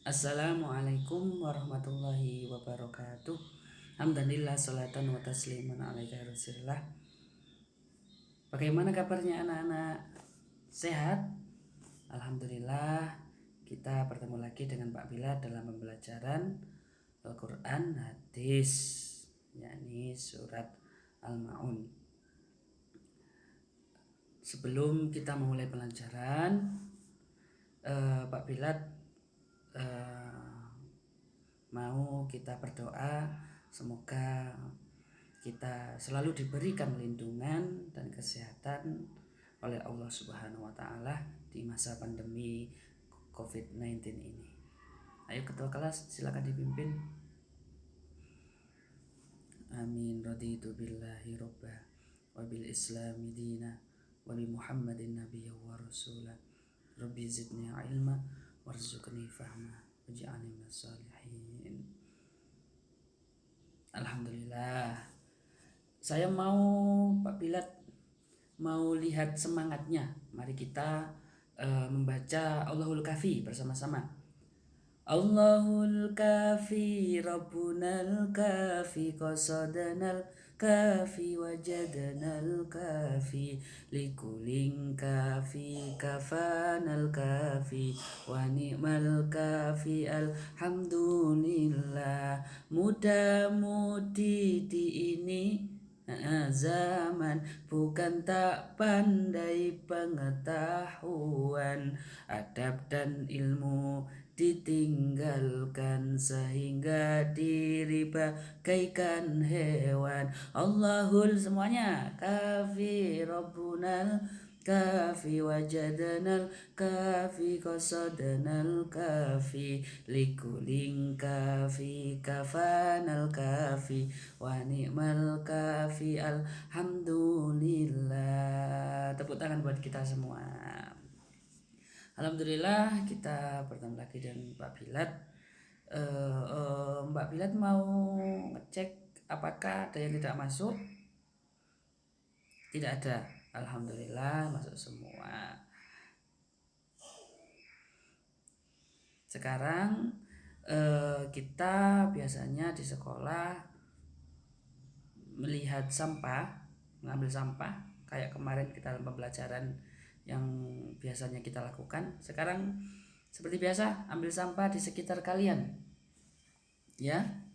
Assalamualaikum warahmatullahi wabarakatuh. Alhamdulillah salatan wa tasliman alaika rasulillah. Bagaimana kabarnya anak-anak? Sehat? Alhamdulillah, kita bertemu lagi dengan Pak Bila dalam pembelajaran Al-Quran Hadis, yakni surat Al-Ma'un. Sebelum kita memulai pelajaran, Pak Bilat mau kita berdoa semoga kita selalu diberikan lindungan dan kesehatan oleh Allah Subhanahu wa taala di masa pandemi COVID-19 ini. Ayo ketua kelas silakan dipimpin. Amin. Raditu billahi robba wa bil islami dina wa bi Muhammadin nabiyya wa rasula. Rabbi zidni ilma warzuqni fahma waj'alni minas shalihin. Alhamdulillah. Saya mau Pak Bilat mau lihat semangatnya. Mari kita membaca Allahul Kafi bersama-sama. Allahul Kafi Rabbunal Kafi qasadanal kafi wajadanal kafi likulin kafi kafanal kafi wa ni'mal kafi alhamdulillah. Muda-mudi di ini zaman bukan tak pandai pengetahuan, adab dan ilmu ditinggalkan sehingga diri bagaikan hewan. Allahul semuanya kafi Rabbunal kafi wajadanal kafi qasadanal kafi likulin kafi kafanal kafi wa ni'mal kafi alhamdulillah. Tepuk tangan buat kita semua. Alhamdulillah kita bertemu lagi dengan Pak Bilat. Mbak Bilat mau ngecek apakah ada yang tidak masuk? Tidak ada. Alhamdulillah masuk semua. Sekarang kita biasanya di sekolah melihat sampah, mengambil sampah kayak kemarin kita dalam pembelajaran yang biasanya kita lakukan. Sekarang seperti biasa ambil sampah di sekitar kalian. Ya.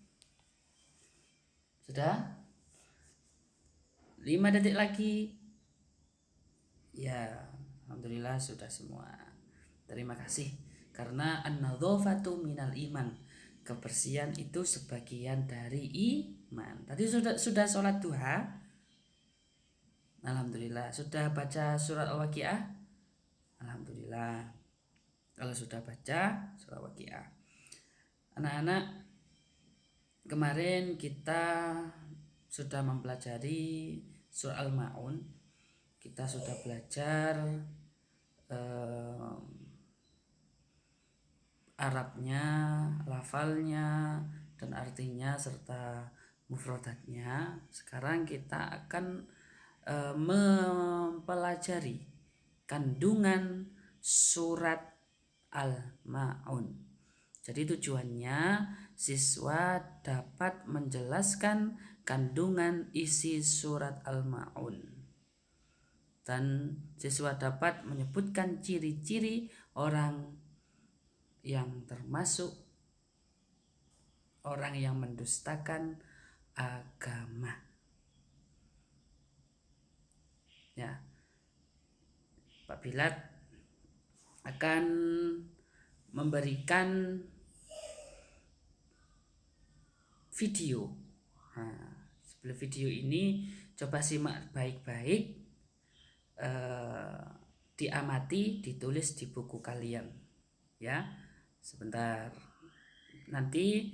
Sudah? 5 detik lagi. Ya, alhamdulillah sudah semua. Terima kasih. Karena an-nadzafatu minal iman. Kebersihan itu sebagian dari iman. Tadi sudah sholat duha. Alhamdulillah. Sudah baca surat Al-Waqiah? Alhamdulillah. Kalau sudah baca surat Al-Waqiah. Anak-anak, kemarin kita sudah mempelajari surah Al-Ma'un. Kita sudah belajar Arabnya, lafalnya, dan artinya serta mufradatnya. Sekarang kita akan mempelajari kandungan surat Al-Ma'un. Jadi tujuannya siswa dapat menjelaskan kandungan isi surat Al-Ma'un. Dan siswa dapat menyebutkan ciri-ciri orang yang termasuk orang yang mendustakan agama. Ya, Pak Bilat akan memberikan video. Nah, sebelum video ini coba simak baik-baik. Diamati, ditulis di buku kalian. Ya, sebentar. Nanti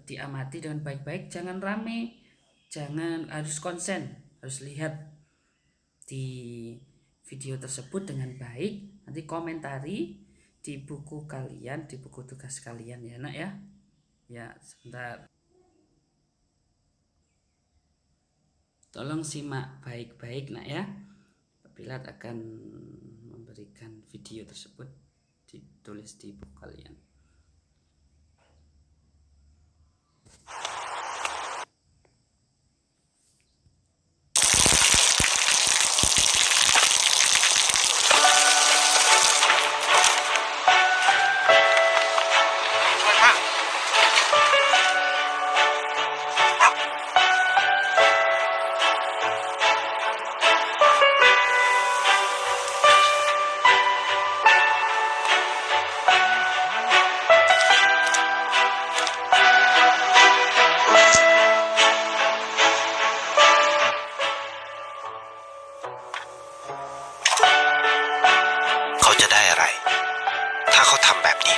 diamati dengan baik-baik, jangan rame, jangan, harus konsen, harus lihat di video tersebut dengan baik. Nanti komentari di buku kalian, di buku tugas kalian ya nak ya. Ya, sebentar. Tolong simak baik-baik nak ya. Bilat akan memberikan video tersebut, ditulis di buku kalian.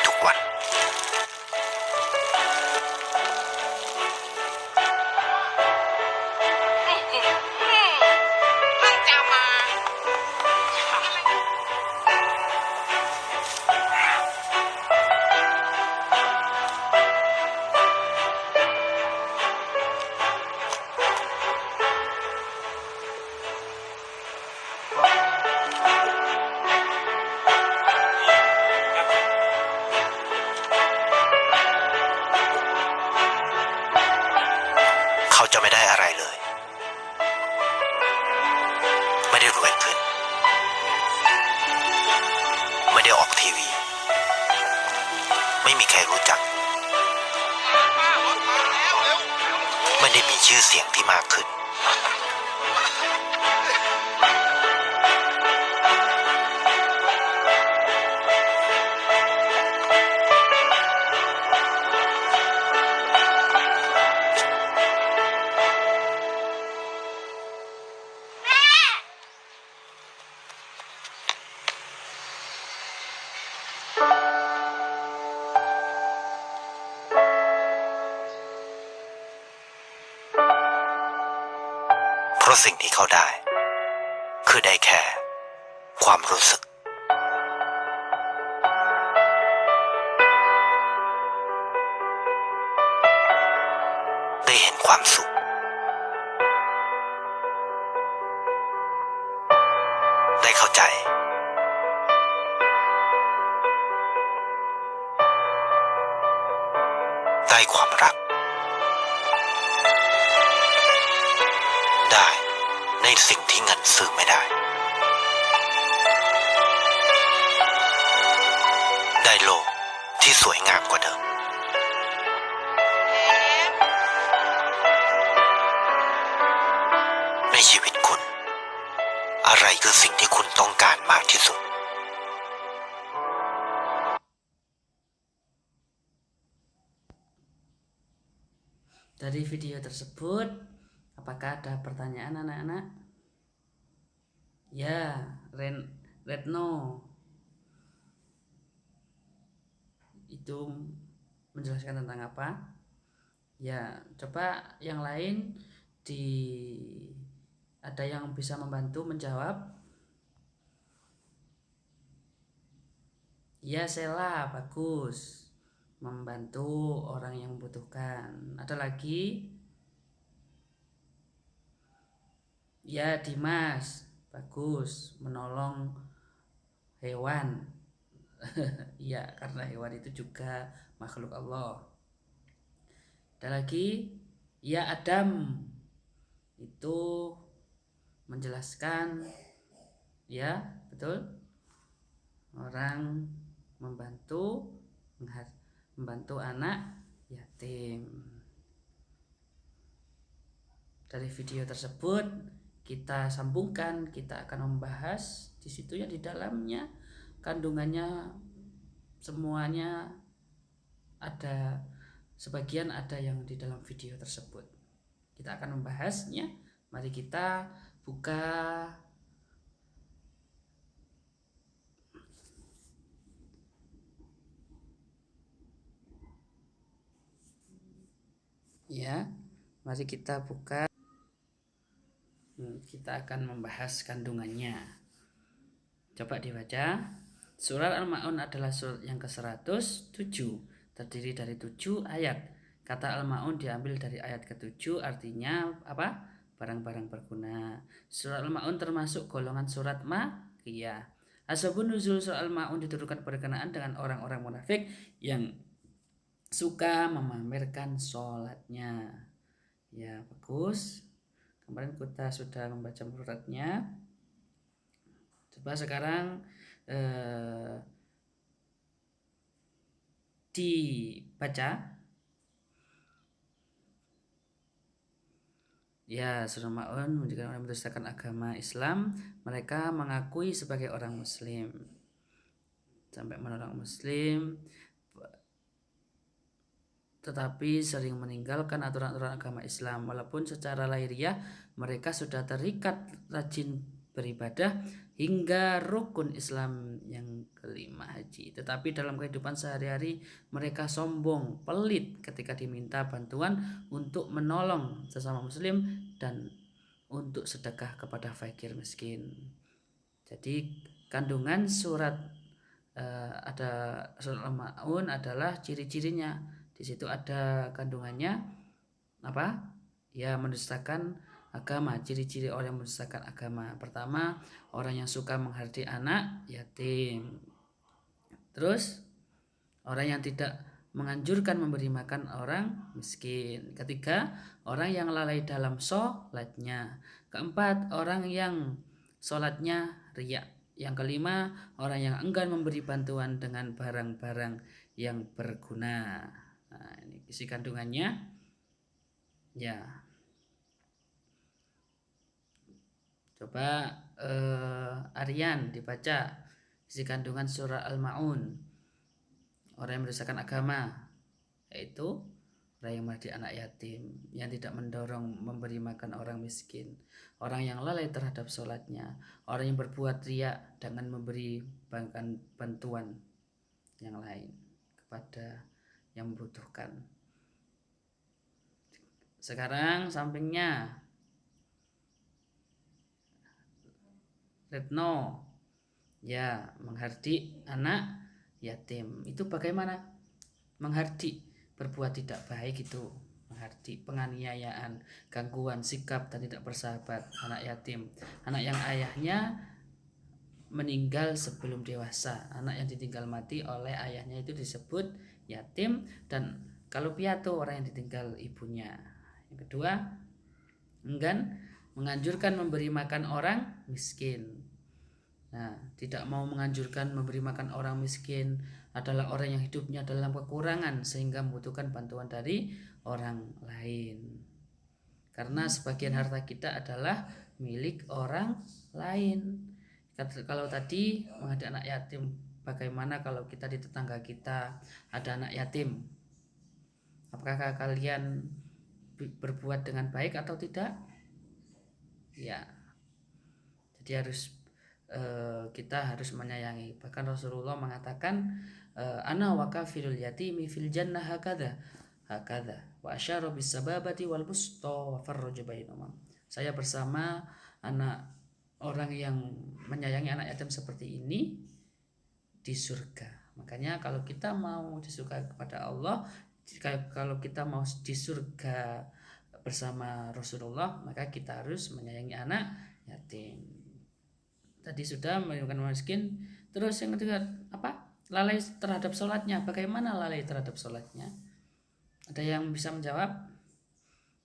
ทุกวัน เขาจะไม่ได้อะไรเลย ไม่ได้รวยขึ้น ไม่ได้ออกทีวี ไม่มีใครรู้จัก ไม่ได้มีชื่อเสียงที่มากขึ้น เพราะสิ่งที่เขาได้ คือได้แค่ความรู้สึก ได้เห็นความสุข ได้เข้าใจ ได้ความรัก ได้ในสิ่งที่เงินซื้อไม่ได้ ได้โลกที่สวยงามกว่าเดิม ในชีวิตคุณ อะไรคือสิ่งที่คุณต้องการมากที่สุด Dari video tersebut, apakah ada pertanyaan anak-anak? Ya, Retno itu menjelaskan tentang apa? Ya, coba yang lain ada yang bisa membantu menjawab? Ya, Sela, bagus. Membantu orang yang membutuhkan. Ada lagi? Ya, Dimas, bagus. Menolong hewan. Ya, karena hewan itu juga makhluk Allah. Ada lagi? Ya, Adam, itu menjelaskan, ya, betul. Orang membantu anak yatim. Dari video tersebut kita sambungkan, kita akan membahas di situ ya, di dalamnya kandungannya semuanya ada, sebagian ada yang di dalam video tersebut. Kita akan membahasnya. Mari kita buka ya, mari kita buka. Kita akan membahas kandungannya. Coba dibaca. Surat Al-Ma'un adalah surat yang ke-107, terdiri dari 7 ayat. Kata Al-Ma'un diambil dari ayat ke-7, artinya apa? Barang-barang berguna. Surat Al-Ma'un termasuk golongan surat Makkiyah. Asbabun nuzul surat Al-Ma'un diturunkan berkenaan dengan orang-orang munafik yang suka memamerkan sholatnya. Ya, bagus. Kemarin kita sudah membaca suratnya. Coba sekarang dibaca. Ya, surah Ma'un menunjukkan orang mendustakan agama Islam, mereka mengakui sebagai orang Muslim, sampai menolong Muslim, tetapi sering meninggalkan aturan-aturan agama Islam. Walaupun secara lahiriah mereka sudah terikat rajin beribadah hingga rukun Islam yang kelima, haji. Tetapi dalam kehidupan sehari-hari mereka sombong, pelit ketika diminta bantuan untuk menolong sesama muslim dan untuk sedekah kepada fakir miskin. Jadi kandungan surat ada surat Al-Maun adalah ciri-cirinya. Di situ ada kandungannya apa? Ya, mendustakan agama. Ciri-ciri orang yang mendustakan agama. Pertama, orang yang suka menghardik anak yatim. Terus, orang yang tidak menganjurkan memberi makan orang miskin. Ketiga, orang yang lalai dalam sholatnya. Keempat, orang yang sholatnya riya. Yang kelima, orang yang enggan memberi bantuan dengan barang-barang yang berguna. Nah, ini isi kandungannya. Ya, coba Aryan dibaca isi kandungan surah Al-Maun. Orang yang merusakan agama, yaitu orang yang menjadi anak yatim, yang tidak mendorong memberi makan orang miskin, orang yang lalai terhadap sholatnya, orang yang berbuat riya dengan memberi bantuan yang lain kepada yang membutuhkan. Sekarang sampingnya Retno, ya, menghardik anak yatim. Itu bagaimana? Menghardik berbuat tidak baik, itu menghardik, penganiayaan, gangguan sikap dan tidak bersahabat anak yatim, anak yang ayahnya meninggal sebelum dewasa. Anak yang ditinggal mati oleh ayahnya itu disebut yatim. Dan kalau piatu, orang yang ditinggal ibunya. Yang kedua, enggan menganjurkan memberi makan orang miskin. Nah, tidak mau menganjurkan memberi makan orang miskin adalah orang yang hidupnya dalam kekurangan sehingga membutuhkan bantuan dari orang lain. Karena sebagian harta kita adalah milik orang lain. Kalau tadi menghadapi anak yatim, bagaimana kalau kita di tetangga kita ada anak yatim? Apakah kalian berbuat dengan baik atau tidak? Ya, jadi kita harus menyayangi. Bahkan Rasulullah mengatakan, ana wa kafilul yatimi fil jannah hakadha wa asyara bis sababati wal busta wa farraja bainahum. Saya bersama anak orang yang menyayangi anak yatim seperti ini di surga. Makanya kalau kita mau di surga kepada Allah, kalau kita mau di surga bersama Rasulullah, maka kita harus menyayangi anak yatim. Tadi sudah menyembuhkan miskin. Terus yang ketiga apa? Lalai terhadap sholatnya. Bagaimana lalai terhadap sholatnya? Ada yang bisa menjawab?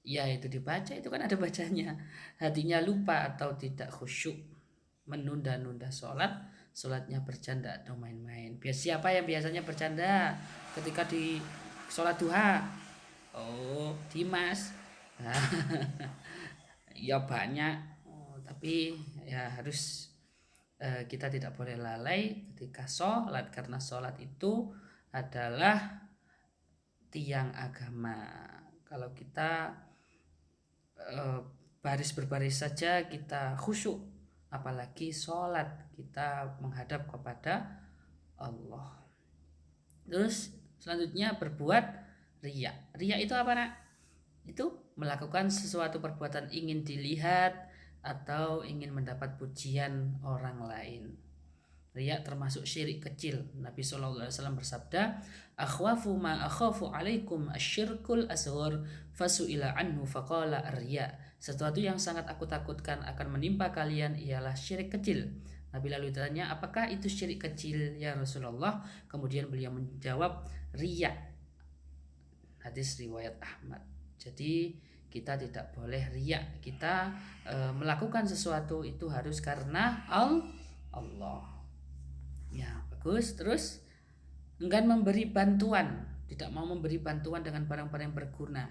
Ya, itu dibaca, itu kan ada bacanya. Hatinya lupa atau tidak khusyuk, menunda-nunda sholatnya bercanda atau main-main. Siapa yang biasanya bercanda ketika di sholat duha? Oh, Dimas. Ya banyak, tapi ya harus kita tidak boleh lalai ketika sholat, karena sholat itu adalah tiang agama. Kalau kita baris berbaris saja kita khusyuk, apalagi sholat kita menghadap kepada Allah. Terus selanjutnya berbuat riya. Riya itu apa, nak? Itu melakukan sesuatu perbuatan ingin dilihat atau ingin mendapat pujian orang lain. Riya termasuk syirik kecil. Nabi SAW bersabda, akhwafu ma akhafu alaikum asyirkul asghar fasu'ila anhu faqala riya. Sesuatu yang sangat aku takutkan akan menimpa kalian ialah syirik kecil. Nabi lalu ditanya, apakah itu syirik kecil ya Rasulullah? Kemudian beliau menjawab, riya. Hadis riwayat Ahmad. Jadi kita tidak boleh riya. Kita melakukan sesuatu itu harus karena Allah. Ya, bagus. Terus enggan memberi bantuan, tidak mau memberi bantuan dengan barang-barang yang berguna.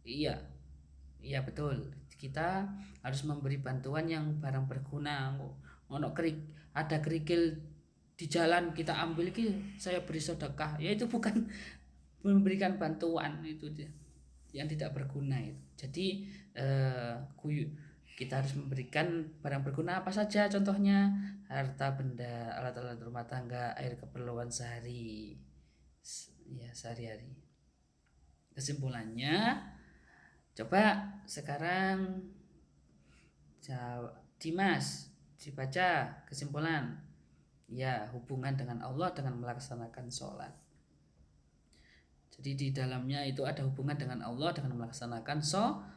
Iya betul. Kita harus memberi bantuan yang barang berguna. Ada kerikil di jalan, kita ambil, saya beri sedekah. Ya itu bukan memberikan bantuan, itu yang tidak berguna itu. Jadi Kita harus memberikan barang berguna apa saja, contohnya harta benda, alat-alat rumah tangga, air keperluan sehari-hari. Kesimpulannya, coba sekarang Dimas dibaca kesimpulan. Ya, hubungan dengan Allah dengan melaksanakan sholat. Jadi di dalamnya itu ada hubungan dengan Allah dengan melaksanakan sholat.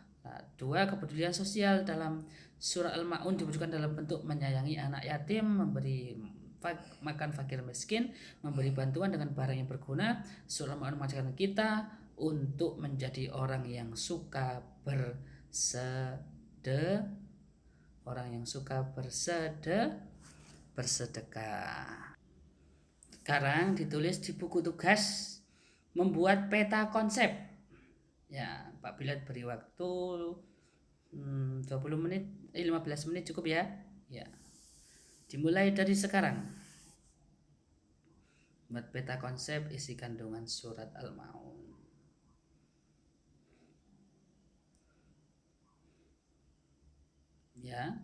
2. Kepedulian sosial dalam surah Al-Ma'un diwujudkan dalam bentuk menyayangi anak yatim, memberi makan fakir miskin, memberi bantuan dengan barang yang berguna. Surah Al-Ma'un mengajarkan kita untuk menjadi orang yang suka bersedekah. Sekarang ditulis di buku tugas membuat peta konsep. Ya, Pak Bilal beri waktu 20 menit, 15 menit cukup ya. Ya. Dimulai dari sekarang. Buat peta konsep isi kandungan surat Al-Ma'un. Ya.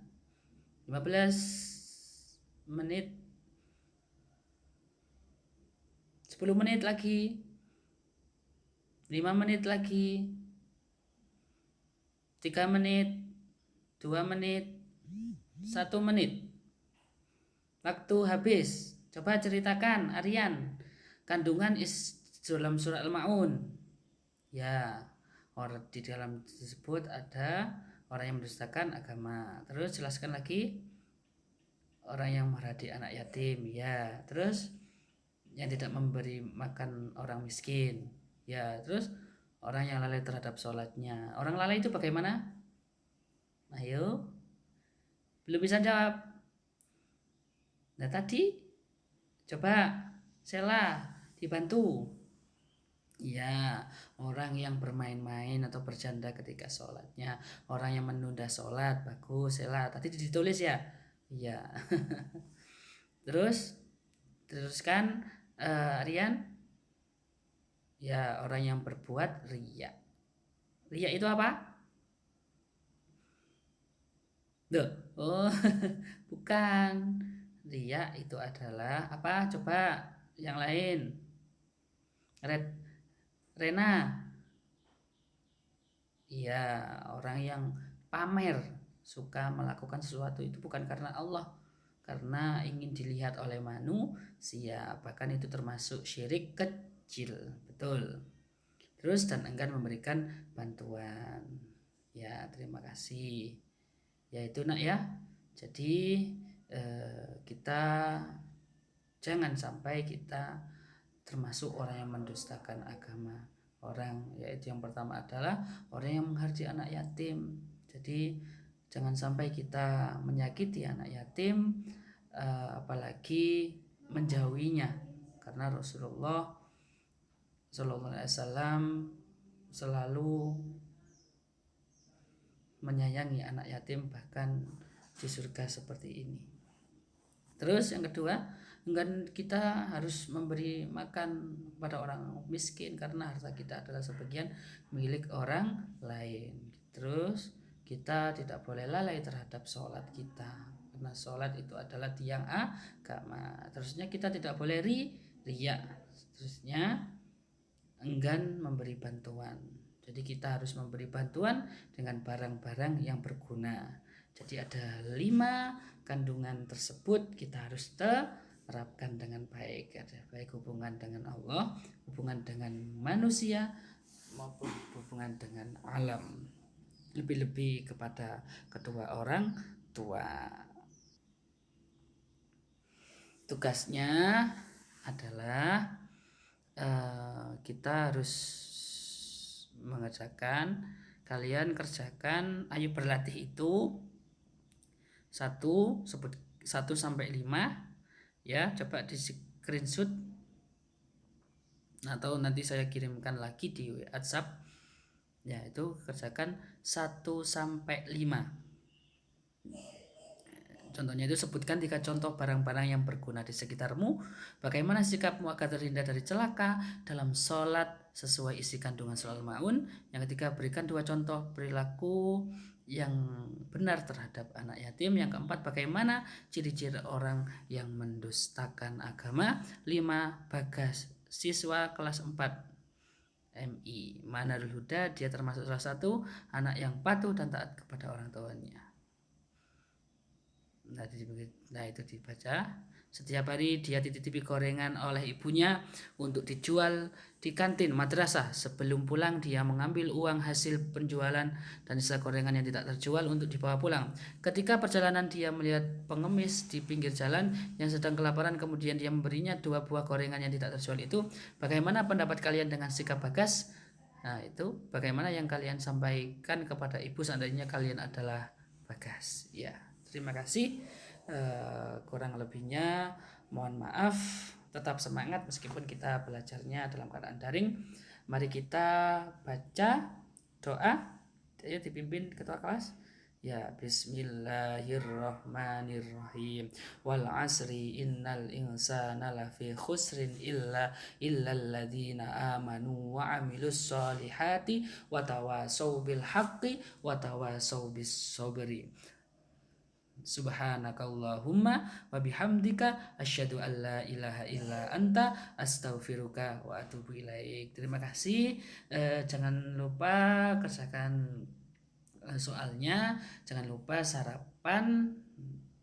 15 menit. 10 menit lagi. 5 menit lagi. 3 menit. 2 menit. 1 menit. Waktu habis. Coba ceritakan Aryan, kandungan dalam surah Al-Ma'un. Ya, orang di dalam tersebut ada orang yang mendustakan agama. Terus jelaskan lagi orang yang merhadik anak yatim. Ya, terus yang tidak memberi makan orang miskin. Ya, terus orang yang lalai terhadap sholatnya. Orang lalai itu bagaimana? Ayo, belum bisa jawab. Nah tadi coba Sela dibantu. Ya, orang yang bermain-main atau bercanda ketika sholatnya, orang yang menunda sholat. Bagus Sela, tadi ditulis ya. Iya. Teruskan Rian. Ya, orang yang berbuat riya. Riya itu apa? Duh, oh bukan. Riya itu adalah apa? Coba yang lain. Rena. Iya, orang yang pamer, suka melakukan sesuatu itu bukan karena Allah, karena ingin dilihat oleh manusia. Bahkan itu termasuk syirik kecil. Betul. Terus dan enggan memberikan bantuan. Ya, terima kasih. Ya itu nak ya. Jadi kita jangan sampai kita termasuk orang yang mendustakan agama. Yaitu yang pertama adalah orang yang menghardik anak yatim. Jadi jangan sampai kita menyakiti anak yatim, apalagi menjauhinya, karena Rasulullah SAW selalu menyayangi anak yatim, bahkan di surga seperti ini. Terus yang kedua, kita harus memberi makan pada orang miskin karena harta kita adalah sebagian milik orang lain. Terus kita tidak boleh lalai terhadap sholat kita, karena sholat itu adalah tiang agama. Terusnya kita tidak boleh riya. Terusnya enggan memberi bantuan. Jadi kita harus memberi bantuan dengan barang-barang yang berguna. Jadi ada 5 kandungan tersebut kita harus terapkan dengan baik. Ada baik hubungan dengan Allah, hubungan dengan manusia, maupun hubungan dengan alam. Lebih-lebih kepada kedua orang tua. Tugasnya adalah kita harus mengerjakan, kalian kerjakan, ayo berlatih itu 1 sampai 5 ya, coba di screenshot atau nanti saya kirimkan lagi di WhatsApp ya. Itu kerjakan 1 sampai 5. Contohnya itu sebutkan 3 contoh barang-barang yang berguna di sekitarmu. Bagaimana sikapmu agar terhindar dari celaka dalam sholat sesuai isi kandungan surah Al-Ma'un. Yang ketiga, berikan 2 contoh perilaku yang benar terhadap anak yatim. Yang keempat, bagaimana ciri-ciri orang yang mendustakan agama. 5, Bagas, siswa kelas 4 MI Manarul Huda, dia termasuk salah satu anak yang patuh dan taat kepada orang tuanya. Nah itu dibaca. Setiap hari dia dititipi gorengan oleh ibunya untuk dijual di kantin madrasah. Sebelum pulang dia mengambil uang hasil penjualan dan sisa gorengan yang tidak terjual untuk dibawa pulang. Ketika perjalanan dia melihat pengemis di pinggir jalan yang sedang kelaparan, kemudian dia memberinya 2 buah gorengan yang tidak terjual itu. Bagaimana pendapat kalian dengan sikap Bagas? Nah itu bagaimana yang kalian sampaikan kepada ibu seandainya kalian adalah Bagas. Ya, terima kasih. Kurang lebihnya mohon maaf. Tetap semangat meskipun kita belajarnya dalam keadaan daring. Mari kita baca doa. Ayo dipimpin ketua kelas. Ya, bismillahirrahmanirrahim. Wal asri innal insana lafi khusrin illal ladzina amanu wa amilus solihati wa tawasau bil haqqi wa tawasau bis sabri. Subhanakallahumma wa bihamdika asyhadu an la ilaha illa anta astaghfiruka wa atubu ilaik. Terima kasih. Jangan lupa kerjakan soalnya, jangan lupa sarapan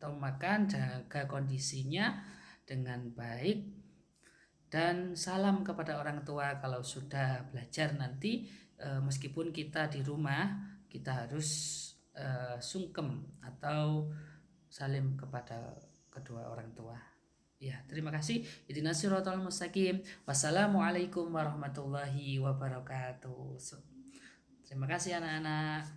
atau makan, jaga kondisinya dengan baik, dan salam kepada orang tua kalau sudah belajar nanti. Meskipun kita di rumah, kita harus sungkem atau salim kepada kedua orang tua. Ya, terima kasih. Ihdinas siratal mustaqim. Wassalamualaikum warahmatullahi wabarakatuh. Terima kasih anak-anak.